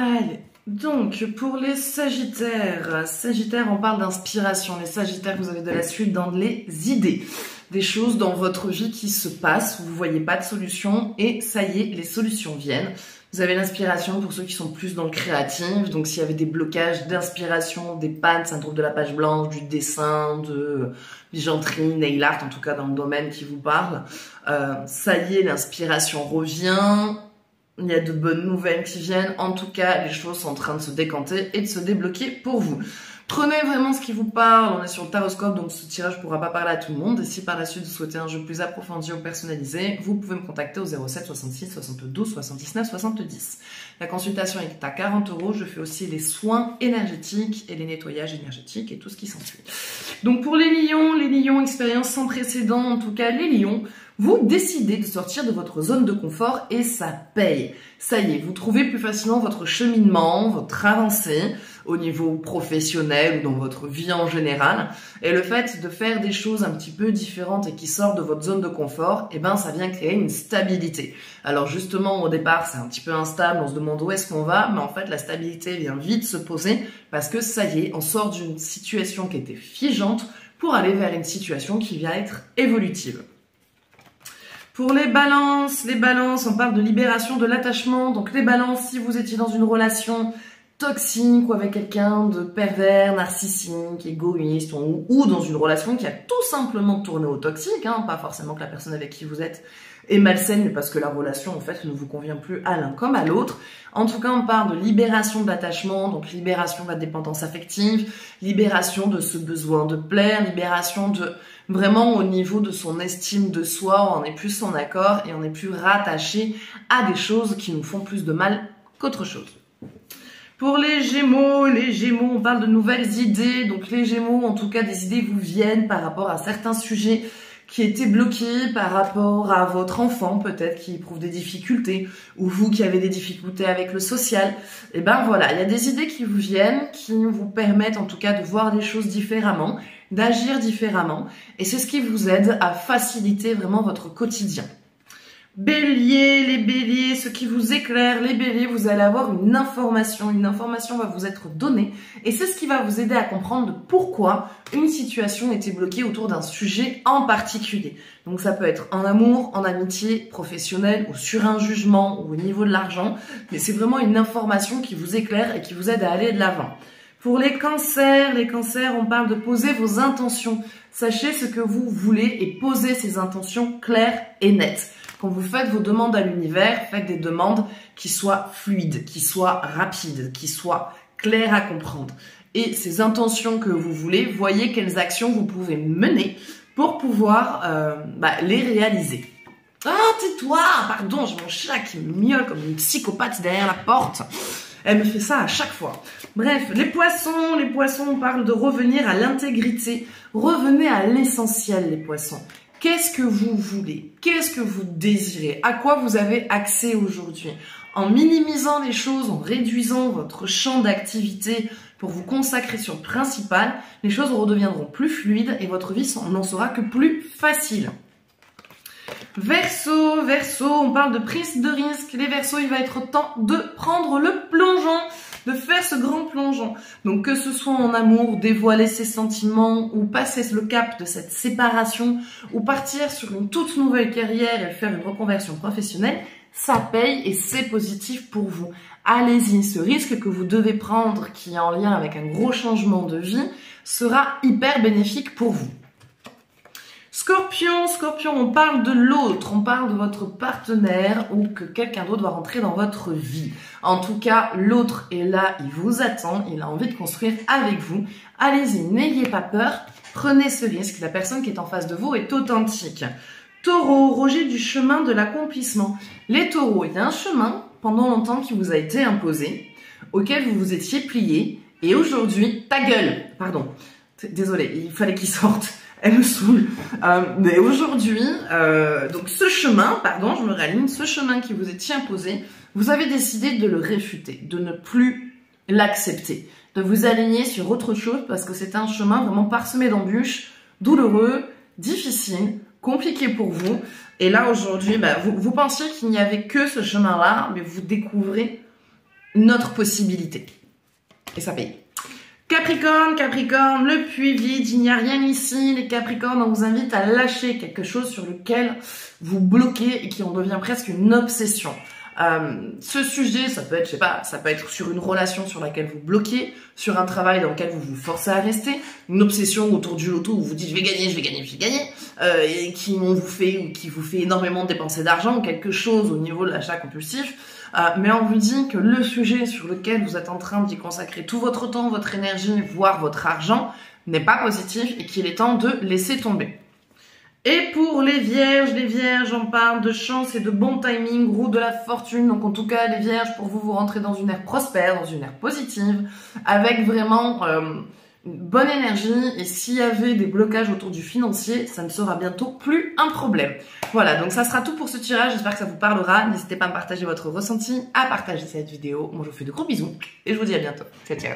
Allez, donc pour les Sagittaires, on parle d'inspiration. Les Sagittaires, vous avez de la suite dans les idées, des choses dans votre vie qui se passent, où vous voyez pas de solution et ça y est, les solutions viennent. Vous avez l'inspiration pour ceux qui sont plus dans le créatif, donc s'il y avait des blocages d'inspiration, des pannes, syndrome de la page blanche, du dessin, de bijanterie, nail art, en tout cas dans le domaine qui vous parle, ça y est, l'inspiration revient. Il y a de bonnes nouvelles qui viennent. En tout cas, les choses sont en train de se décanter et de se débloquer pour vous. Prenez vraiment ce qui vous parle. On est sur le taroscope, donc ce tirage ne pourra pas parler à tout le monde. Et si par la suite vous souhaitez un jeu plus approfondi ou personnalisé, vous pouvez me contacter au 07 66 72 79 70. La consultation est à 40 €. Je fais aussi les soins énergétiques et les nettoyages énergétiques et tout ce qui s'ensuit. Donc pour les lions, expérience sans précédent. En tout cas, les lions, vous décidez de sortir de votre zone de confort et ça paye. Ça y est, vous trouvez plus facilement votre cheminement, votre avancée au niveau professionnel ou dans votre vie en général. Et le fait de faire des choses un petit peu différentes et qui sortent de votre zone de confort, eh ben, ça vient créer une stabilité. Alors justement, au départ, c'est un petit peu instable, on se demande où est-ce qu'on va, mais en fait, la stabilité vient vite se poser parce que ça y est, on sort d'une situation qui était figeante pour aller vers une situation qui vient être évolutive. Pour les balances, on parle de libération de l'attachement. Donc les balances, si vous étiez dans une relation toxique ou avec quelqu'un de pervers, narcissique, égoïste ou dans une relation qui a tout simplement tourné au toxique, hein, pas forcément que la personne avec qui vous êtes est malsaine, mais parce que la relation en fait ne vous convient plus à l'un comme à l'autre. En tout cas, on parle de libération de l'attachement, donc libération de la dépendance affective, libération de ce besoin de plaire, libération de vraiment au niveau de son estime de soi, on est plus en accord et on est plus rattaché à des choses qui nous font plus de mal qu'autre chose. Pour les Gémeaux, on parle de nouvelles idées. Donc les Gémeaux, en tout cas, des idées vous viennent par rapport à certains sujets qui étaient bloqués, par rapport à votre enfant peut-être qui éprouve des difficultés, ou vous qui avez des difficultés avec le social. Et ben voilà, il y a des idées qui vous viennent, qui vous permettent en tout cas de voir les choses différemment, d'agir différemment, et c'est ce qui vous aide à faciliter vraiment votre quotidien. Bélier, les béliers, ce qui vous éclaire, les béliers, vous allez avoir une information va vous être donnée et c'est ce qui va vous aider à comprendre pourquoi une situation était bloquée autour d'un sujet en particulier. Donc ça peut être en amour, en amitié, professionnel ou sur un jugement ou au niveau de l'argent, mais c'est vraiment une information qui vous éclaire et qui vous aide à aller de l'avant. Pour les cancers, on parle de poser vos intentions. Sachez ce que vous voulez et posez ces intentions claires et nettes. Quand vous faites vos demandes à l'univers, faites des demandes qui soient fluides, qui soient rapides, qui soient claires à comprendre. Et ces intentions que vous voulez, voyez quelles actions vous pouvez mener pour pouvoir les réaliser. Ah, tais-toi! Pardon, j'ai mon chat qui me miaule comme une psychopathe derrière la porte. Elle me fait ça à chaque fois. Bref, les poissons, on parle de revenir à l'intégrité. Revenez à l'essentiel, les poissons. Qu'est-ce que vous voulez? Qu'est-ce que vous désirez? À quoi vous avez accès aujourd'hui? En minimisant les choses, en réduisant votre champ d'activité pour vous consacrer sur le principal, les choses redeviendront plus fluides et votre vie n'en sera que plus facile. Verseau, on parle de prise de risque. Les Verseaux, il va être temps de prendre le plongeon, de faire ce grand plongeon. Donc que ce soit en amour, dévoiler ses sentiments ou passer le cap de cette séparation ou partir sur une toute nouvelle carrière et faire une reconversion professionnelle, ça paye et c'est positif pour vous. Allez-y, ce risque que vous devez prendre qui est en lien avec un gros changement de vie sera hyper bénéfique pour vous. Scorpion, on parle de l'autre, on parle de votre partenaire ou que quelqu'un d'autre va rentrer dans votre vie. En tout cas, l'autre est là, il vous attend, il a envie de construire avec vous. Allez-y, n'ayez pas peur, prenez ce risque, la personne qui est en face de vous est authentique. Taureau, rejet du chemin de l'accomplissement. Les taureaux, il y a un chemin pendant longtemps qui vous a été imposé, auquel vous vous étiez plié, et aujourd'hui, ta gueule, pardon, désolé, il fallait qu'il sorte. Elle me saoule. Mais aujourd'hui, donc ce chemin, je me réaligne, ce chemin qui vous est imposé, vous avez décidé de le réfuter, de ne plus l'accepter, de vous aligner sur autre chose parce que c'est un chemin vraiment parsemé d'embûches, douloureux, difficile, compliqué pour vous. Et là aujourd'hui, vous pensiez qu'il n'y avait que ce chemin-là, mais vous découvrez notre possibilité. Et ça paye. Capricorne, Capricorne, le puits vide, il n'y a rien ici. Les Capricornes, on vous invite à lâcher quelque chose sur lequel vous bloquez et qui en devient presque une obsession. Ce sujet, ça peut être, je sais pas, ça peut être sur une relation sur laquelle vous bloquez, sur un travail dans lequel vous vous forcez à rester, une obsession autour du loto où vous dites je vais gagner, je vais gagner, je vais gagner, et qui vous fait énormément dépenser d'argent, ou quelque chose au niveau de l'achat compulsif. Mais on vous dit que le sujet sur lequel vous êtes en train d'y consacrer tout votre temps, votre énergie, voire votre argent, n'est pas positif et qu'il est temps de laisser tomber. Et pour les vierges, on parle de chance et de bon timing, roue de la fortune. Donc en tout cas, les vierges, pour vous, vous rentrez dans une ère prospère, dans une ère positive, avec vraiment une bonne énergie. Et s'il y avait des blocages autour du financier, ça ne sera bientôt plus un problème. Voilà, donc ça sera tout pour ce tirage. J'espère que ça vous parlera. N'hésitez pas à me partager votre ressenti, à partager cette vidéo. Moi, je vous fais de gros bisous et je vous dis à bientôt. Ciao, ciao.